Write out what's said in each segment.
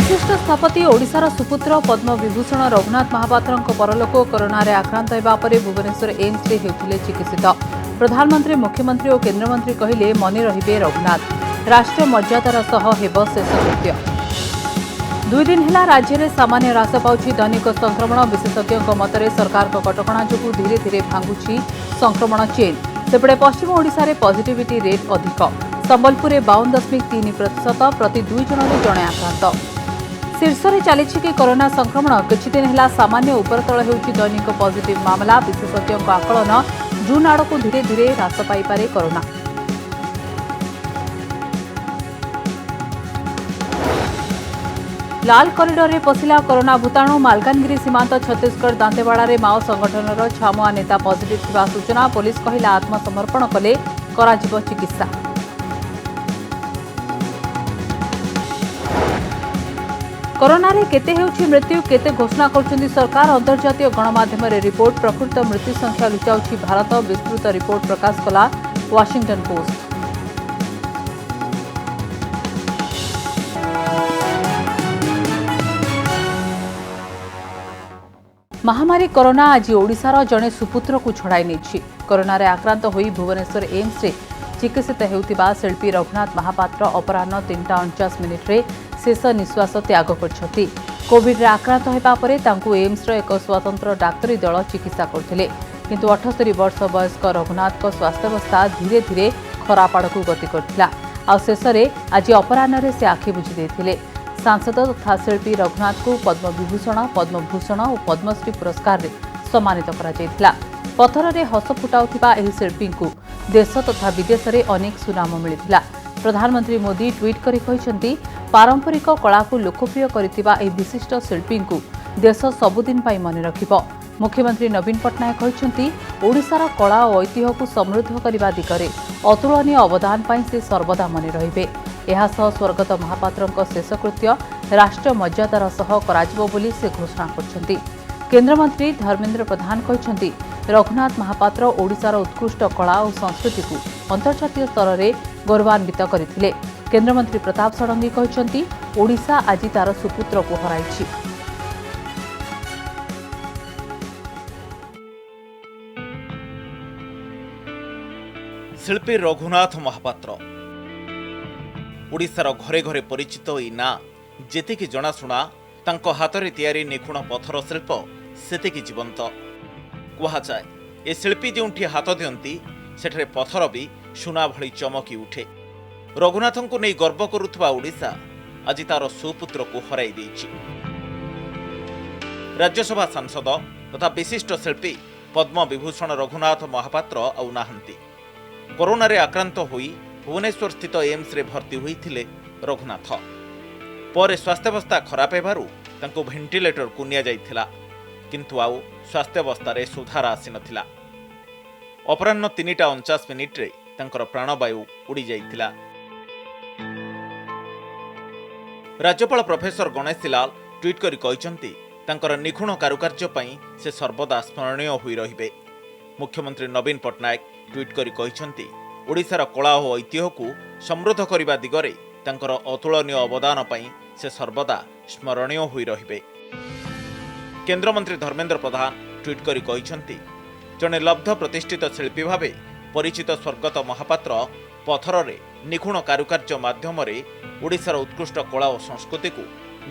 विशिष्ट स्थपति ओडिशार सुपुत्र पद्म विभूषण रघुनाथ महापात्र परलोक कोरोना आक्रांत होगा पर भुवनेश्वर एम्स रे हेउथिले चिकित्सित। प्रधानमंत्री मुख्यमंत्री और केन्द्रमंत्री कहले मने रहिबे रघुनाथ। राष्ट्रीय मर्यादार सह हेब शेषकृत्य। 2 दिन है राज्य में सामान्य ह्रास पाउछि दैनिक संक्रमण। विशेषज्ञों मतरे सरकार कटकणा जो धीरे धीरे भांगुछि संक्रमण चेन। सेपटे पश्चिम ओडिशा रे पॉजिटिविटी रेट अधिक। संबलपुर 52.3% प्रति 2 जन जड़े आक्रांत। शीर्ष में चली कि कोरोना संक्रमण किछि दिन है सामान्य उपरतल होउछि दैनिक पॉजिटिव मामला। विशेषज्ञों आकलन जून आड़ को धीरे धीरे ह्रास पाइपारे कोरोना। लाल कॉरिडोर रे पशिला कोरोना भूताणु। मालकानगिरी सीमांत छत्तीसगढ़ दांतेवाड़ा रे माओ संगठनर छामुआ नेता पॉजिटिव थिबा सूचना। पुलिस कहिला आत्मसमर्पण कले कराजिबो चिकित्सा। कोरोना रे केते हेउछि मृत्यु केते घोषणा करछन्ती सरकार। अंतर्जातीय गणमाध्यम रे रिपोर्ट। प्रकृत मृत्यु संख्या लुचाउछि भारत। विस्तृत रिपोर्ट प्रकाश कला वाशिंगटन पोस्ट। महामारी कोरोना आज ओडिशार जड़े सुपुत्र को छड़ाई नहीं। कोरोना रे आक्रांत होई भुवनेश्वर एम्स रे चिकित्सित हेउथिबा शिल्पी रघुनाथ महापात्र अपराह्न 3:49 रे शेष निश्वास त्याग करछथि। कोविड रे आक्रांत हेबा परे तांकु एम्स रो एक स्वतंत्र डाक्तरी दल चिकित्सा करथिले, किंतु 78 वर्ष वयस्क रघुनाथ को स्वास्थ्यावस्था धीरे धीरे खराब आड़कू गति करथिला। आ शेषरे आज अपराह्न रे से आखि बुझी देथिले। सांसद तथा शिल्पी रघुनाथ को पद्म विभूषण पद्मभूषण और पद्मश्री पुरस्कार रे सम्मानित करा जायथिला। पथर रे हस फुटाउथिबा एही शिल्पी को देश तथा विदेश रे अनेक सुनाम मिलिथिला। प्रधानमंत्री मोदी ट्वीट करी कहिसंती पारंपरिक कला को लोकप्रिय करिथिबा एही विशिष्ट शिल्पी को देश सबुदिन पाई मने रखिबो। मुख्यमंत्री नवीन पट्टनायक कहिसंती ओडिशार कला और ऐतिह्य को समृद्ध करने दिगरे अतुलनीय अवदान पाई से सर्वदा मने रहिबे। एहा सह स्वर्गत महापात्रଙ୍କ शेषकृत्य राष्ट्रीय मर्यादार सह कराजिबो बोली से घोषणा करछंती। केन्द्रमंत्री धर्मेन्द्र प्रधान कहिसंती रघुनाथ महापात्र ओडिशार उत्कृष्ट कला और संस्कृति को अंतर्जातीय स्तर में गौरवान्वित करथिले। केन्द्रमंत्री प्रताप षडंगी कहिसंती ओडिशा आज तार सुपुत्र को हराइछि। शिल्पी रघुनाथ महापात्र ओडिशार घरे घरे परिचित ई ना जेतिकी जनाशुना तांको हातरे तैयारी निखुण पथर शिल्प सेतिकी जीवंत कुहाଯାଏ। ए शिल्पी जोंठी हाथ दियंती सेठरे पथर भी सुना भली चमकी उठे। रघुनाथंकु नै गर्व करुथबा ओडिशा आज तार सुपुत्र को हराई देछि। राज्यसभा सांसद तथा विशिष्ट शिल्पी पद्म विभूषण रघुनाथ महापात्र आउ नाहंती। कोरोना रे आक्रांत होई भुवनेश्वर स्थित एम्स रे भर्ती होइथिले रघुनाथ। पर स्वास्थ्यावस्था खराब हेबारु तांको भेंटिलेटर को निया जाइथिला, किंतु आउ स्वास्थ्यावस्था रे सुधार आसी नथिला। अपराह्न 3:49 रे तांकर प्राणवायु उड़ी जाइथिला। राज्यपाल प्रोफेसर गणेशी लाल ट्वीट करी कहिसंती तांकर निखुण कारुकार्य पई से सर्वदा स्मरणीय होई रहिबे। मुख्यमंत्री नवीन पट्टनायक ट्वीट करी कहिसंती ओडिशार कला और ऐतिह्य को समृद्ध करने दिगरे तांकर अतुलनीय अवदान पई से सर्वदा स्मरणीय होई रहिबे। केन्द्रमंत्री धर्मेन्द्र प्रधान ट्वीट करी कहिसंती जने लब्ध प्रतिष्ठित शिल्पी भावे परिचित स्वर्गत महापात्र पथर रे निखुण कारुकार्य माध्यम रे ओडिशार उत्कृष्ट कला और संस्कृति को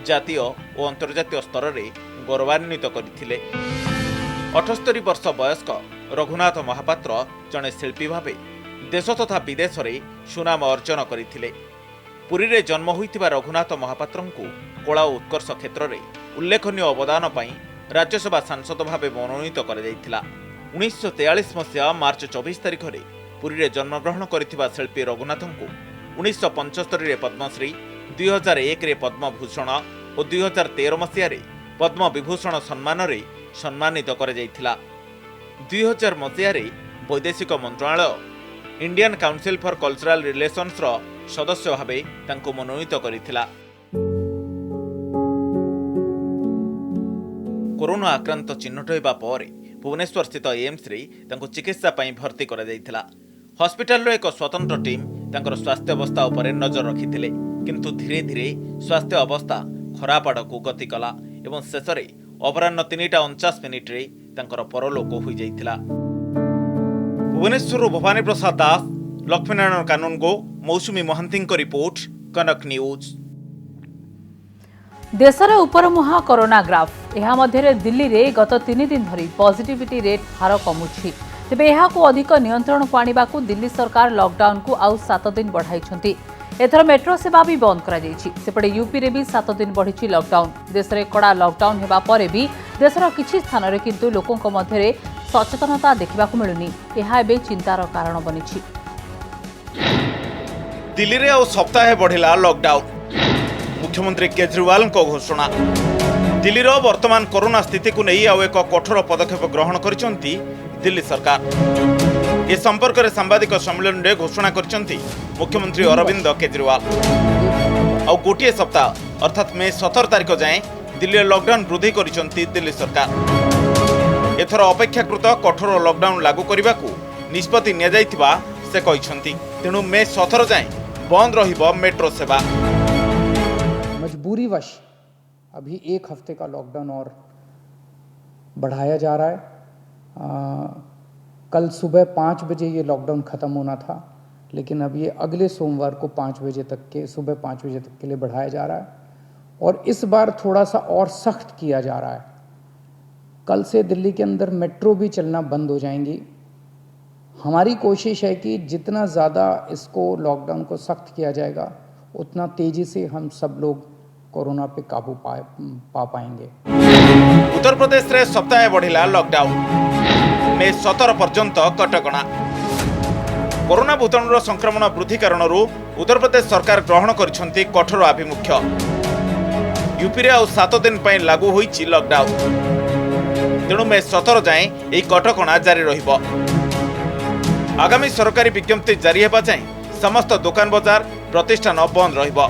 जातीय और अंतर्जातीय स्तर में गौरवान्वित करथिले। 78 वर्ष वयस्क रघुनाथ महापात्र जने शिल्पी भावे देश तथा विदेश रे सुनाम अर्जन करथिले। पुरी रे जन्म होइतिबा रघुनाथ महापात्र को कला और उत्कर्ष क्षेत्र में उल्लेखनीय अवदान पई राज्यसभा सांसद भावे मनोनीत कर जाइथिला। 1943 मसीहा मार्च 24 तारिख रे पुरी रे जन्मग्रहण करथिबा शिल्पी रघुनाथ को 1975 रे पद्मश्री, 2001 रे पद्मभूषण और 2013 मसीहा रे पद्म विभूषण सम्मान रे सम्मानित कर जाइथिला। 2000 मसीहा रे वैदेशिक मंत्रालय Indian council for cultural relations रो सदस्य भावे तांको मनोनीत करिथिला। कोरोना आक्रांत चिन्हट होगा पर भुवनेश्वर स्थित एम्स रे तांको चिकित्सा पई भर्ती करा जायथिला। हॉस्पिटल रो एक स्वतंत्र टीम तांकर स्वास्थ्य अवस्था उपर नजर रखिथिले, किंतु धीरे धीरे स्वास्थ्य अवस्था खराब आड़कू गति कला एवं शेष में अपराह्न 3:49 तांकर परलोक हो जाइथिला। भुवनेश्वर भवानी प्रसाद दास, लक्ष्मीनारायण कानूनगो, मौसुमी महांती रिपोर्ट, कनक न्यूज। देशर उपरमुहा कोरोना ग्राफ यह मध्य दिल्ली रे गत 3 दिन धरी पॉजिटिविटी रेट हार कमुछि। तेबे यहाकू अधिक नियंत्रण को आनिबा को दिल्ली सरकार लॉकडाउन को आउ 7 दिन बढ़ाइछंती। एथर मेट्रो सेवा भी बंद करा जाइछि। सेपटे यूपी रे भी 7 दिन बढ़िछि लॉकडाउन। देश रे कड़ा लॉकडाउन हेबा परे भी देशर किछि स्थान रे किंतु लोकंक मध्य रे सचेतनता देखा मिलुनी। यह एबे चिंतार कारण बनिछि। दिल्ली रे आउ सप्ताहे बढ़िला लॉकडाउन। मुख्यमंत्री केजरीवाल को घोषणा। दिल्ली रो वर्तमान कोरोना स्थिति को नहीं आउ एक कठोर पदक्षेप ग्रहण करिसंती दिल्ली सरकार। ए संपर्क में सांबादिक सम्मेलन में घोषणा करिसंती मुख्यमंत्री अरविंद केजरीवाल। आउ गोटे सप्ताह अर्थात मे 17 तारिख जाए दिल्ली लॉकडाउन वृद्धि करिसंती दिल्ली सरकार। एथर अपेक्षाकृत कठोर लॉकडाउन लागू करने को निष्पत्ति निया जाइथिबा से कहिसंती। तेणु मे 17 जाए बंद रहिबो मेट्रो सेवा। मजबूरीवश अभी 1 हफ्ते का लॉकडाउन और बढ़ाया जा रहा है। कल सुबह 5 बजे ये लॉकडाउन ख़त्म होना था, लेकिन अब ये अगले सोमवार को 5 बजे तक के सुबह 5 बजे तक के लिए बढ़ाया जा रहा है और इस बार थोड़ा सा और सख्त किया जा रहा है। कल से दिल्ली के अंदर मेट्रो भी चलना बंद हो जाएंगी। हमारी कोशिश है कि जितना ज़्यादा इसको लॉकडाउन को सख्त किया जाएगा उतना तेजी से हम सब लोग कोरोना पे काबू पा पाएंगे। उत्तर प्रदेश रे सप्ताहे बढ़िला लॉकडाउन। मे 17 पर्यंत कटकणा। कोरोना भूताणुर संक्रमण वृद्धि कारणरू उत्तर प्रदेश सरकार ग्रहण करिसंती कठोर आभिमुख्य। यूपी रे आउ 7 दिन पई लागू होईची लॉकडाउन। तेणु मे 17 जाए एही कटकणा जारी रहिबो। आगामी सरकारी विज्ञप्ति जारी हेबा जाए समस्त दुकान बाजार प्रतिष्ठान बंद रहिबो।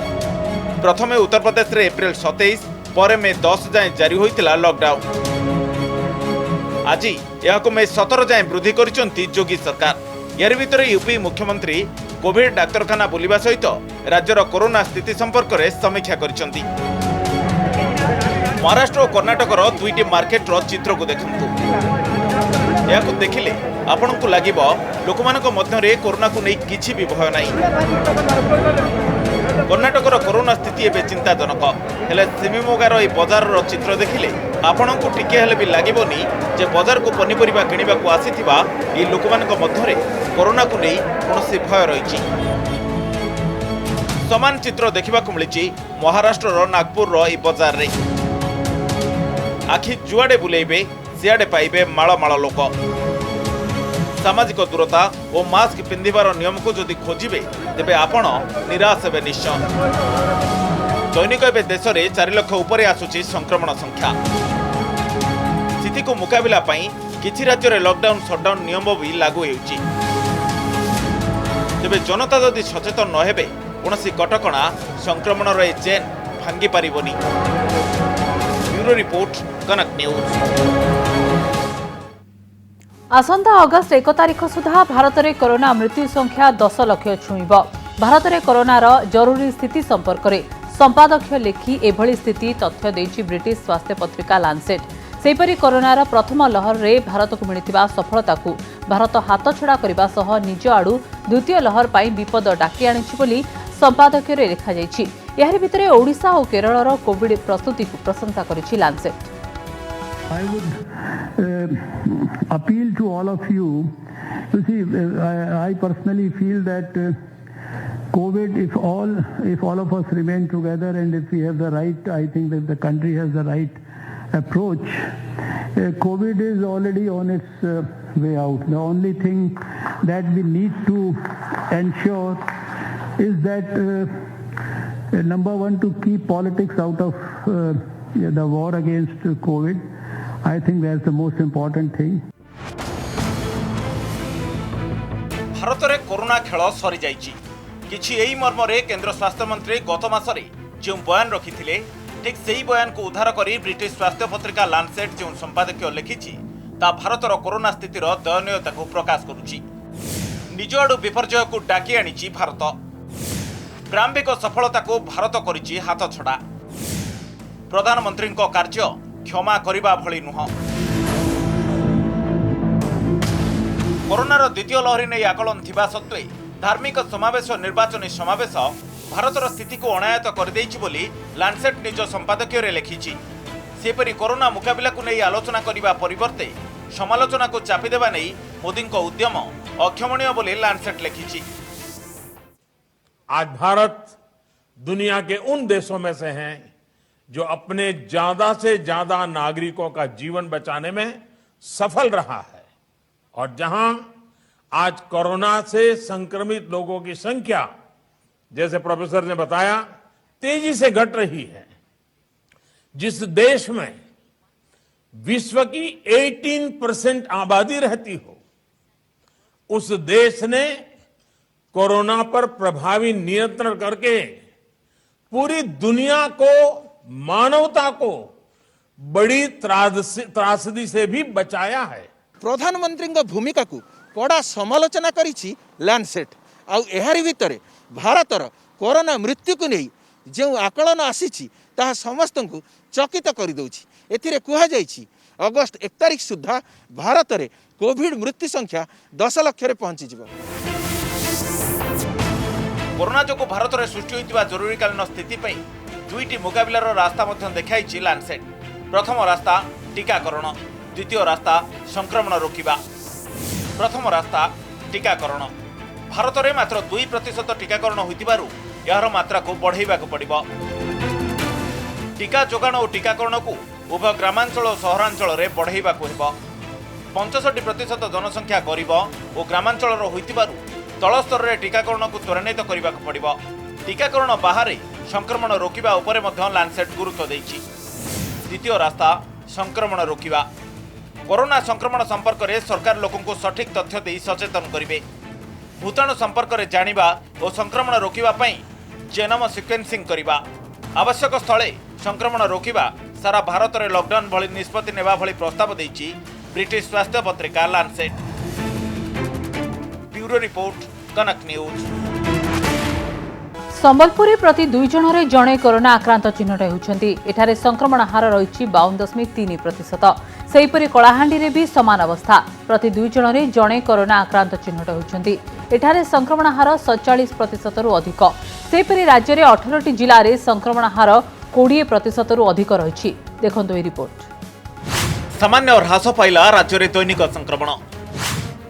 प्रथमे उत्तर प्रदेश रे एप्रिल 27 पर मे 10 जाए जारी होइतिला लॉकडाउन। आज यह मे 17 जाए वृद्धि करिसंती योगी सरकार। यार भितर यूपी मुख्यमंत्री कोविड डाक्तरखाना बुलिबा सहित राज्यर कोरोना स्थिति संपर्क में समीक्षा करिसंती। महाराष्ट्र और कर्णाटकर 2टी मार्केटर चित्र को देखंतु। या देखिले आपण को लागिबो लोकमानक मध्य कोरोना को नहीं किछि भी भय नाही। कर्णाटकर कोरोना स्थिति एबे चिंताजनक हेले सिमिमोगार ए बजार चित्र देखिले आपण को टिके हेले भी लागिबोनी जे बजार को पनिपरिबा किनिबा को आसीथिबा ए लोकमानक मध्य कोरोना को नहीं कोनोसी भय रहिछि। समान चित्र देखा मिली महाराष्ट्र नागपुर ए बजार रे। आखि जुआडे बुलेबे सियाडे पाइबे माଳ माଳ लोक। सामाजिक दूरता और मास्क पिंधिबार नियम को जदि खोजिबे तेबे आपण निराश हेबे निश्चय। दैनिक एवं देश में 4 लाख उपर आसुची संक्रमण संख्या। स्थिति को मुकाबला पाई किछि राज्य में लॉकडाउन शटडाउन नियम भी लागू होउची। तेबे जनता जदि सचेतन न हेबे कोनोसी कटकणा संक्रमण रे चेन भांगी पारिबोनी। ब्यूरो रिपोर्ट, कनक न्यूज। आसंता अगस्त 1 तारिख सुधा भारत में कोरोना मृत्यु संख्या 10 लाख छुईब। भारत में कोरोनार जरूरी स्थिति संपर्क में संपादकीय लेखि एभली स्थिति तथ्य देछि ब्रिटिश स्वास्थ्य पत्रिका लांसेट। सेहीपरि कोरोनार प्रथम लहर रे भारत को मिलिथिबा सफलता को भारत हाथ छड़ा करबा सह निज आडू द्वितीय लहर पाई विपद डाकी आनिछि बोली संपादकीय रे लिखा जाइछि। एहर भितरे ओडिशा और केरलर कोविड प्रस्तुति को प्रशंसा करिछि Lancet. I would appeal to all of you. You see, I personally feel that COVID, if all of us remain together and if we have the right, I think that the country has the right approach. COVID is already on its way out. The only thing that we need to ensure is that number one, to keep politics out of the war against COVID. I think that's the most important thing. Bharat में corona खेल सरी जाइछि। किछि एही मर्म रे केंद्र स्वास्थ्य मंत्री गत मासरे जो बयान रखिथिले ठीक सेही बयान को उद्धार करी ब्रिटिश स्वास्थ्य पत्रिका लांसेट जो संपादकीय लिखिछि ता भारतर कोरोना स्थितिर दयनीयता को प्रकाश करुछि। निज आडू विपर्यय को डाकी आनिछि भारत। प्रारंभिक सफलता को भारत करिछि हाथ छड़ा। प्रधानमंत्री कार्य क्षमा करने भली नुह। कोरोनार द्वितीय लहरी नहीं आकलन थिबा सत्वे धार्मिक समावेश और निर्वाचनी समावेश भारतर स्थिति को अनायत करदेइछि बोली लांसेट निज संपादकीय लिखिछि। सेपरि कोरोना मुकाबिला को नहीं आलोचना करने परिवर्ते समालोचना को चापी देवा नहीं मोदी उद्यम अक्षमणीय बोली लांसेट लिखिछि। आज भारत दुनिया के उन देशों में से हैं जो अपने ज्यादा से ज्यादा नागरिकों का जीवन बचाने में सफल रहा है और जहां आज कोरोना से संक्रमित लोगों की संख्या, जैसे प्रोफेसर ने बताया, तेजी से घट रही है। जिस देश में विश्व की 18% आबादी रहती हो, उस देश ने कोरोना पर प्रभावी नियंत्रण करके पूरी दुनिया को, मानवता को बड़ी त्रासदी से भी बचाया है। प्रधानमंत्री भूमिका को कड़ा समालोचना करिछि लैंडसेट। आउ एहारी भितरे भारतर कोरोना मृत्यु को नहीं जो आकलन आसीछि ताहा समस्त को चकित कर दउछि। एथिरे कुहा जाइछि अगस्त 1 तारिख सुधा भारत में कोविड मृत्यु संख्या 10 लाख रे पहुंची जिवो। कोरोना जो भारत में सृष्टि होइतिबा जरूरीकालीन स्थिति पई दुईटी मुकाबिलार रास्ता मध्य देखाइछि लांसेट। प्रथम रास्ता टीकाकरण, द्वितीय रास्ता संक्रमण रोकिबा। प्रथम रास्ता टीकाकरण। भारत में मात्र 2% टीकाकरण होइतिबारु यार मात्रा को बढ़ाइबा को पड़िबो। टीका जोगाण और टीकाकरण को उभय ग्रामांचल और सहरांचल में बढ़ाइबा को हेबो। 65% जनसंख्या गरीब और ग्रामांचल होइतिबारु तल स्तर में टीकाकरण को त्वरान्वित करने को पड़िबो। टीकाकरण बाहर संक्रमण रोकिबा उपरे मध्य लांसेट गुरुत्व देइछि। द्वितीय रास्ता संक्रमण रोकिबा। कोरोना संक्रमण संपर्क में सरकार लोकों को सठिक तथ्य दे सचेतन करिवे। भूताणु संपर्क में जानिबा और संक्रमण रोकिबा पई जेनोम सिक्वेन्सिंग करिबा। आवश्यक स्थले संक्रमण रोकिबा सारा भारत में लॉकडाउन भली निष्पत्ति नेबा भली प्रस्ताव देइछि ब्रिटिश स्वास्थ्य पत्रिका लांसेट। ब्यूरो रिपोर्ट, कनक न्यूज। संबलपुरी प्रति 2 जनरे जणे कोरोना आक्रांत चिन्हट होउछन्ति। एठारे संक्रमण हार रहिछि 52.3%। सेहीपरि कलाहांडी रे भी समान अवस्था। प्रति 2 जनरे जणे कोरोना आक्रांत चिन्हट होउछन्ति। एठारे संक्रमण हार 47% रु अधिक। सेहीपरि राज्य रे 18टी जिल्ला रे संक्रमण हार 20% रु अधिक रहिछि। देखंतु ए रिपोर्ट। सामान्य ह्रास पाइला राज्य रे दैनिक संक्रमण।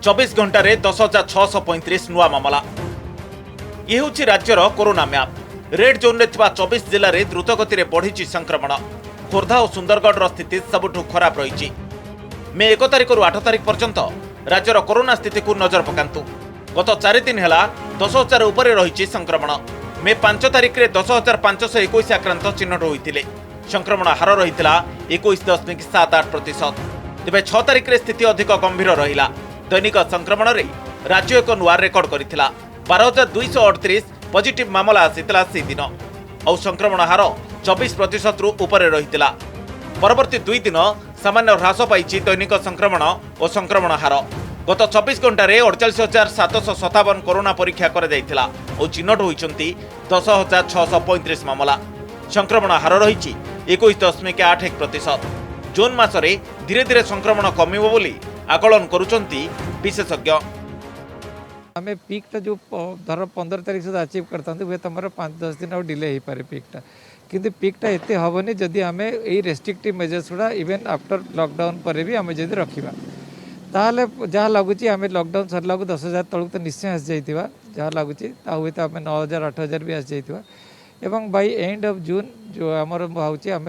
24 घंटा रे 10,635 नुआ मामला। ये हूँ राज्यर कोरोना मैप। रेड जोन रे 24 जिले में द्रुतगति बढ़ी संक्रमण। खोर्धा और सुंदरगढ़ स्थिति सबुठ खराब रही। मे 1 तारिख रु 8 तारिख पर्यंत राज्यर कोरोना स्थिति को नजर पकांतु। गत 4 दिन है 10,000 उपरे रही संक्रमण। मे 5 तारिख में 10,521 आक्रांत चिन्हट होते। संक्रमण हार रही 21.78%। तेज 6 तारिख में स्थिति अधिक गंभीर रहा। दैनिक संक्रमण में राज्य एक नुआ रेकर्ड करथिला। 12,238 पॉजिटिव मामला आसीतिला से दिन और संक्रमण हार 24% रु उपरे रहितिला। परवर्ती 2 दिन सामान्य ह्रास पाइछि दैनिक संक्रमण और संक्रमण हार। गत 24 घंटा रे 48,757 कोरोना परीक्षा कर जाइतिला और चिन्हट होइछन्ति 10,635 मामला। संक्रमण हार रहिछि 21.81%। जून मासरे धीरे धीरे संक्रमण कमिबो बोली आकलन करुछन्ति विशेषज्ञ। आम पीकटा जो धर 15 तारिख सुधा अचीव करता हुए तुम 5-10 दिन डिले हो पारे पीकटा। किंतु पीकटा एत हेनी जदि आम यही रेस्ट्रिक्टिव मेजर्स गुड़ा इवेन आफ्टर लॉकडाउन पर भी आम जब रखा ताहले जहाँ लगुच आम लॉकडाउन सरला 10,000 तलक तो निश्चय आसी जाइए। जहाँ लगुच हुए तो आम 9,000-8,000 भी आसी जाइए। एवं बाय एंड ऑफ जून जो आमर भावुची आम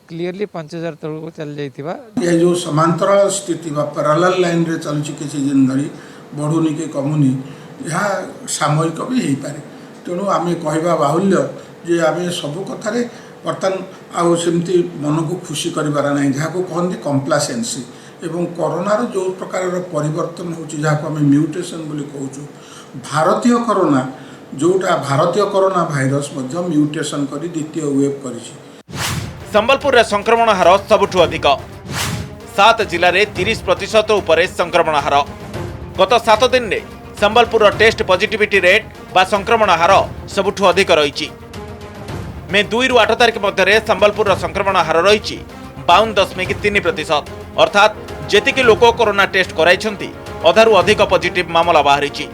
क्लीयरली 5,000 तलक चल जाइए। ये जो समांतराल स्थिति पैरेलल लाइन रे चलुची किछि दिन धरी बढ़ुनी कि कमुनी यहाँ सामयिक भी हो पारे। तेणु आम कहवा बाहुल्य जे आम सबू कथार बर्तमान आमती मन को खुशी करार ना जहाँ को कहते कम्प्लासेन्सी एवं कोरोनार जो प्रकार परिवर्तन हो म्यूटेशन बोली कहूँ। भारतीय कोरोना जोटा भारतीय कोरोना भाइरस म्यूटेशन कर द्वितीय वेव कर। संबलपुर रे संक्रमण हार सबुठु अधिक। 7 जिले में 30% उपरे संक्रमण हार। गत 7 दिन में संबलपुर टेस्ट पॉजिटिविटी रेट बा संक्रमण हार सबुठु अधिक रही। मे 2 रु 8 तारिख मध्य संबलपुर संक्रमण हार रही 52.3%। अर्थात जेतिकी लोक कोरोना टेस्ट कराई अधारू अधिक पॉजिटिव मामला बाहरी।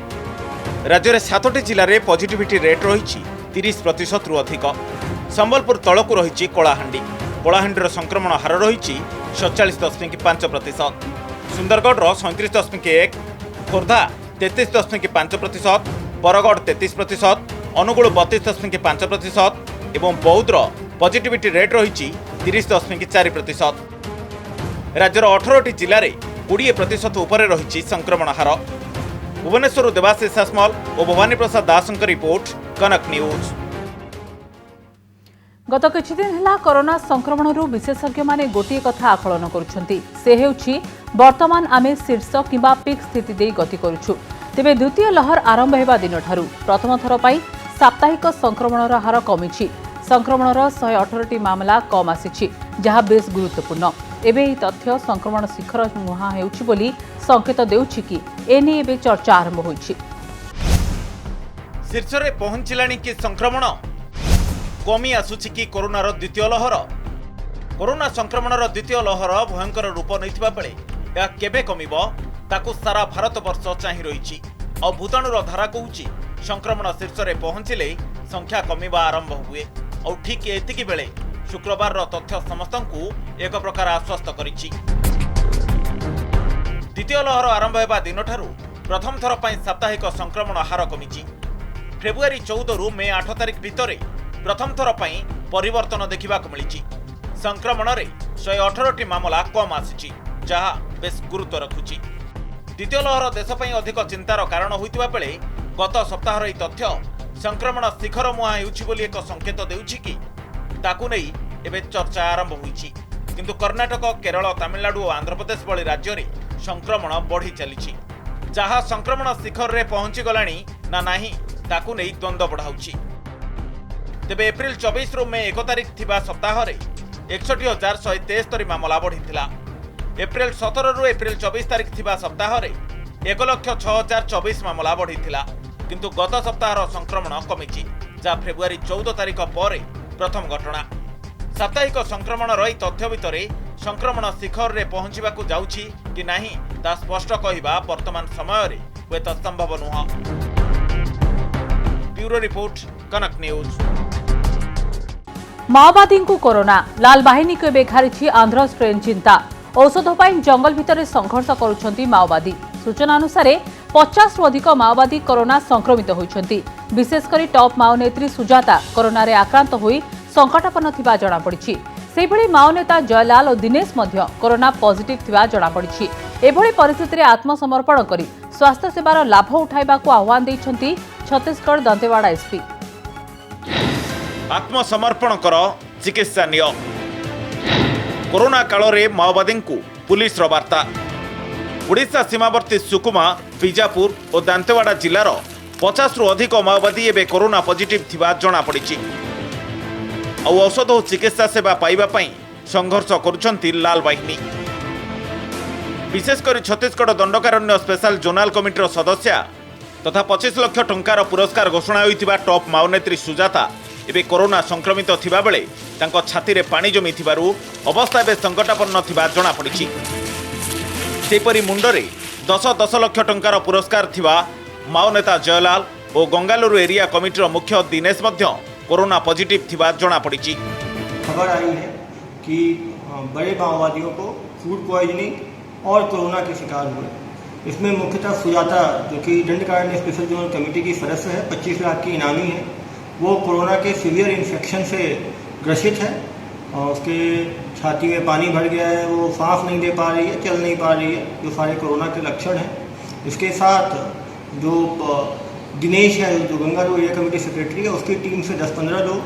राज्य में 7टी जिले में पॉजिटिविटी रेट रही 30% रु अधिक। संबलपुर तलकू रही कलाहांडी। कलाहांडीर संक्रमण हार रही 47.5%। सुंदरगढ़ 37.1%, खोर्धा 33.5%, बरगढ़ 33%, अनुगुल 32.5% एवं बौद्धर पॉजिटिविटी रेट रही 30.4%। राज्यर 18टी जिले में 20% उपरे रही संक्रमण हार। भुवनेश्वर देवाशीष सासमल और भवानी प्रसाद दासଙ୍କ रिपोर्ट, कनक न्यूज। गत किछि दिन हला कोरोना संक्रमण विशेषज्ञ माने गोटे कथा आकलन करुछंती, से हेउछि वर्तमान आमे शीर्ष किंबा पीक स्थिति दे गति करुछु। तेबे द्वितीय लहर आरंभ हेबा दिन ठारू प्रथम थर पई साप्ताहिक संक्रमणर हार कमिछि। संक्रमणर 118टी मामला कम आसिछि, जहा बेस गुरुत्वपूर्ण। एबे एही तथ्य संक्रमण शिखर मुहां हेउछि बोली संकेत देउछि कि एने एबे चर्चा आरंभ होइछि। शीर्ष रे पहुंचिलानी कि संक्रमण कमी आसुछि कि कोरोनार द्वितीय लहर। कोरोना संक्रमणर द्वितीय लहर भयंकर रूप नैथिबा बेले या केबे कमिबो ताकू सारा भारतवर्ष चाहि रहिछि। और भूताणुर धारा कहूछि संक्रमण शीर्ष रे पहुंचिले संख्या कमिबा आरंभ हुए। और ठीक एतिकी बेले शुक्रवार तथ्य समस्तंकु एक प्रकार आश्वस्त करिछि। द्वितीय लहर आरंभ हेबा दिन ठारू प्रथम थर पई साप्ताहिक संक्रमण हार कमिछि। फेब्रुआरी 14 रु मे 8 तारिख भितरे प्रथम थर पई परिवर्तन देखिबाक मिलिछि। संक्रमण रे 118टी मामला कम आसिछि, जहा बेस गुरुत्व रखुछि। द्वितीय लहर देश पई अधिक चिंतार कारण होइतिबा बेले गत सप्ताहर एही तथ्य संक्रमण शिखर मुहां हेउछि बोली एक संकेत देउछि कि ताकू नै एबे चर्चा आरंभ होइछि। किंतु कर्णाटक, केरल, तमिलनाडु और आंध्र प्रदेश भली राज्य रे संक्रमण बढ़ी चलिछि। जहा संक्रमण शिखर रे पहुंची गलानी ना नाही ताकू नै द्वंद्व बढ़ाउछि। तेबे एप्रिल 24 रु मे 1 तारिख थिबा सप्ताह रे 61,173 मामला बढ़िथिला। एप्रिल 17 रु एप्रिल 24 तारिख थिबा सप्ताह रे 1,06,024 मामला बढ़िथिला। किंतु गत सप्ताहर संक्रमण कमिछि, जा फेब्रुआरी 14 तारिख पर प्रथम घटना। साप्ताहिक संक्रमण रही तथ्य भितरे संक्रमण शिखर रे पहुंचीबाकू जाउछि कि नाही ता स्पष्ट कहिबा वर्तमान समय रे हुएत संभव नुह। ब्यूरो रिपोर्ट, कनक न्यूज। माओवादी को कोरोना, लाल बाहिनी को बेघारी आंध्र स्ट्रेन चिंता। औषध पर जंगल भितर संघर्ष करुछंती माओवादी। सूचना अनुसार 50 रु अधिक माओवादी कोरोना संक्रमित होइछंती। विशेषकर टॉप माओ नेत्री सुजाता कोरोना रे आक्रांत होई संकटापन्न थिबा जणा पड़िछि। सेहिभଳି माओ नेता जयलाल और दिनेश मध्य कोरोना पॉजिटिव थिबा जणा पड़िछि। एभଳି परिस्थिति रे आत्मसमर्पण करी स्वास्थ्य सेवार लाभ उठाइबाकू आह्वान दैछंती छत्तीसगढ़ दंतेवाड़ा एसपी। आत्मसमर्पण कर, चिकित्सा नियो। कोरोना काल रे माओवादी को पुलिस रो वार्ता। ओडिशा सीमावर्ती सुकुमा, बीजापुर और दांतेवाड़ा जिलार 50 रु अधिक माओवादी एबे कोरोना पॉजिटिव थिबा जणा पड़िछि। और औषध और चिकित्सा सेवा पाइबा पई संघर्ष करुछंती लाल बाहिनी। विशेषकर छत्तीसगढ़ दंडकारण्य स्पेशल जोनाल कमिटीर सदस्य तथा 25 लाख टंकार पुरस्कार घोषणा होइतिबा टॉप माओ नेत्री सुजाता एबे कोरोना संक्रमित थिबा बेले तांको छाती रे पानी जमी थिबारु अवस्था एबे संकटापन्न थिबा जणा पड़िछि। सेपरि मुंडरे 10 लाख टंकार पुरस्कार थिबा माओ नेता जयलाल और गंगालुरु एरिया कमिटीर मुख्य दिनेश मध्य कोरोना पॉजिटिव थिबा जणा पड़िछि। खबर आई है कि बड़े माओवादियों को फूड पॉइजनिंग और कोरोना के शिकार हुए। इसमें मुख्यतः सुजाता, जो कि दंडकारण्य स्पेशल जोनल कमेटी की सदस्य है, 25 लाख की इनामी है, वो कोरोना के सीवियर इन्फेक्शन से ग्रसित है और उसके छाती में पानी भर गया है, वो सांस नहीं ले पा रही है, चल नहीं पा रही है, जो सारे कोरोना के लक्षण हैं। इसके साथ जो दिनेश है, जो गंगालुरु एरिया कमेटी सेक्रेटरी है, उसकी टीम से 10-15 लोग,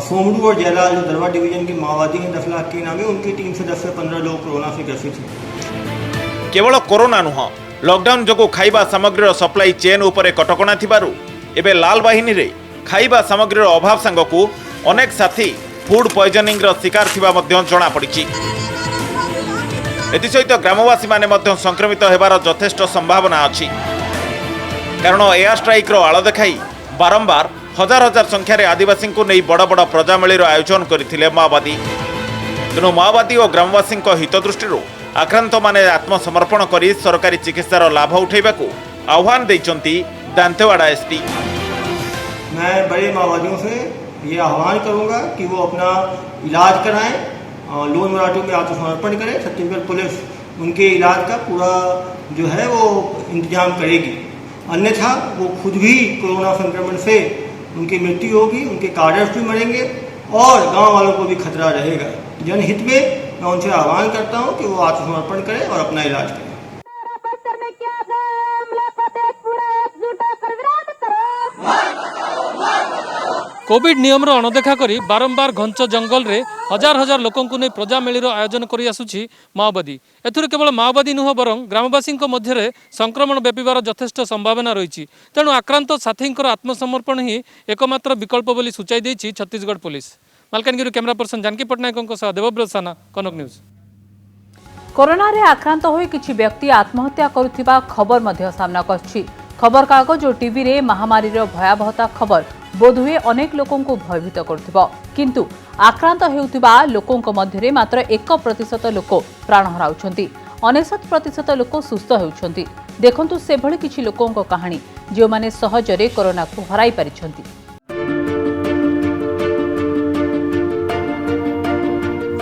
सोमरू और जयलाल जो दरवा डिवीजन के माओवादी हैं 10 लाख के इनामी, उनकी टीम से 10 से 15 लोग कोरोना से ग्रसित हैं। केवल कोरोना नुह, लॉकडाउन जो खाइबा सामग्री सप्लाई चेन उपरे कटकणा थिबारु एबे लाल बाहिनी रे खाइबा सामग्री अभाव सांगकू अनेक साथी फूड पॉइजनिंग शिकार थिबा मध्य जणा पड़िछि। एथिसहित ग्रामवासी माने मध्य संक्रमित हेबार यथेष्ट संभावना अछि, कारण एयर स्ट्राइक रो आळ देखाई बारंबार हजार हजार संख्यार आदिवासी को नहीं बड़ बड़ प्रजामेलीर आयोजन करथिले माओवादी। तेणु माओवादी और ग्रामवासी हित दृष्टि आक्रांत माने आत्मसमर्पण कर सरकारी चिकित्सार लाभ उठाइबा आह्वान देइचंती दांतेवाड़ा एसपी। मैं बड़े माओवादियों से ये आह्वान करूंगा कि वो अपना इलाज कराएं, लोन मराठों में आत्मसमर्पण करें। छत्तीसगढ़ पुलिस उनके इलाज का पूरा जो है वो इंतजाम करेगी, अन्यथा वो खुद भी कोरोना संक्रमण से उनकी मृत्यु होगी, उनके कार्डर्स भी मरेंगे और गांव वालों को भी खतरा रहेगा। जनहित में मैं उनसे आह्वान करता हूं कि वो आत्मसमर्पण करें और अपना इलाज करें। कोविड नियम अणदेखा करी बारंबार घंच जंगल रे हजार हजार लोकों को नहीं प्रजामेलीर आयोजन कर आसुछि माओवादी। एथुरे केवल माओवादी नुह बरं ग्रामवासी मध्य संक्रमण व्यापार यथेष्ट संभावना रही। तेणु आक्रांत साथी आत्मसमर्पण ही एकमात्र विकल्प बोली सूचाई देछि Chhattisgarh police. Malkangiri camera person Janaki Pattanayak सह देवव्रत साना, कनक न्यूज। कोरोना रे आक्रांत होई किछि व्यक्ति आत्महत्या करुथिबा खबर मध्य सामना करछि। खबर कागज और टीवी रे महामारी रो भयावहता खबर बोधहुए अनेक लोकों को भयभीत करुथिबो, किंतु आक्रांत हेउथिबा लोकों मध्य मात्र 1% लोक प्राण हराउछंती, 99% लोक सुस्थ हेउछंती। देखंतु सेभଳି किछि लोकों कहानी जो माने सहजरे कोरोना को हराई परिछंती।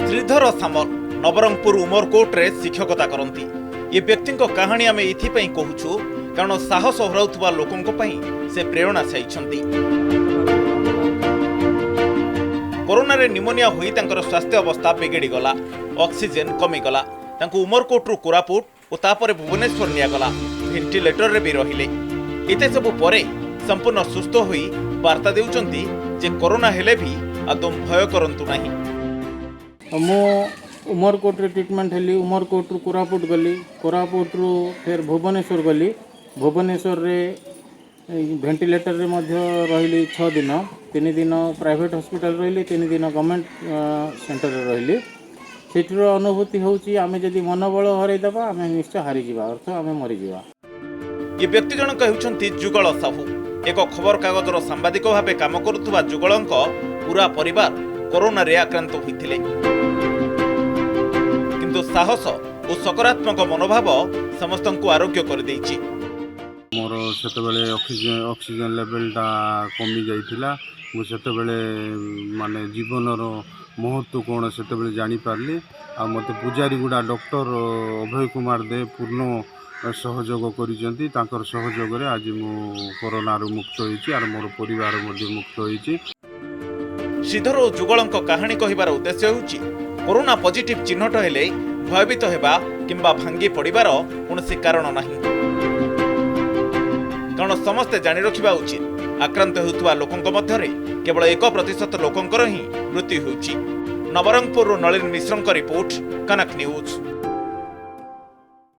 श्रीधर सामल नवरंगपुर उमरकोट रे शिक्षकता करती। ये व्यक्ति कहानी आम ये कहूँ कारण साहस हराउथुवा लोकों से प्रेरणा साइछंती। कोरोना रे निमोनिया होई तांकर स्वास्थ्य अवस्था बिगड़ी गला, ऑक्सीजन कमी गला। तांको उमरकोट रु कोरापुट और तापर भुवनेश्वर निया गला, वेंटिलेटर रे भी रहिले। एते सब परे संपूर्ण सुस्थ होई वार्ता देउचंती जे कोरोना हेले भी आदम भय करंतु नाही। मो उमरकोट रे ट्रीटमेंट हेली, उमरकोट रु कोरापुट गली, कोरापुट रु फिर भुवनेश्वर गली, भुवनेश्वर रे वेंटिलेटर रे मध्य रहिली 6 दिन, 3 दिन प्राइवेट हॉस्पिटल रहिली, 3 दिन गवर्नमेंट सेंटर रे रहिली। सेठर अनुभूति होउची आमे जदी मनोबल हरै दबा आमे निश्चय हारि जिबा, अर्थ आमे मरि जिबा। ये व्यक्ति जनक हेउचंती जुगल साहू। एक खबर कागजर सांबादिक भाबे काम करुथुवा जुगलंक पूरा परिवार कोरोना रे आक्रांत होइथिले, किंतु साहस और सकारात्मक मनोभाव समस्तंकु आरोग्य कर देइछि। मोर सेतबेले ऑक्सीजन लेवलटा कमी जाइथिला, मु सेतबेले माने जीवनर महत्व कोन सेतबेले जानि पारली। आ मते पुजारी गुडा डॉक्टर अभय कुमार दे पूर्ण सहयोग करिसंती। तांकर सहयोग रे आज मु कोरोना रो मुक्त होइछि और मोर परिवार मध्ये मुक्त होइछि। श्रीधर और जुगलंक कहानी कहिबार उद्देश्य होउछि कोरोना पॉजिटिव चिन्हट हेले भयभीत हेबा किंबा भांगी पड़िबार कोनोसी कारण नाही। कारण समस्ते जानि रखिबा उचित आक्रांत हेउथुवा लोकंक मध्यरे केवल 1% लोकंकर ही मृत्यु होउछि। नवरंगपुर नलिन मिश्रंक रिपोर्ट, कनक न्यूज।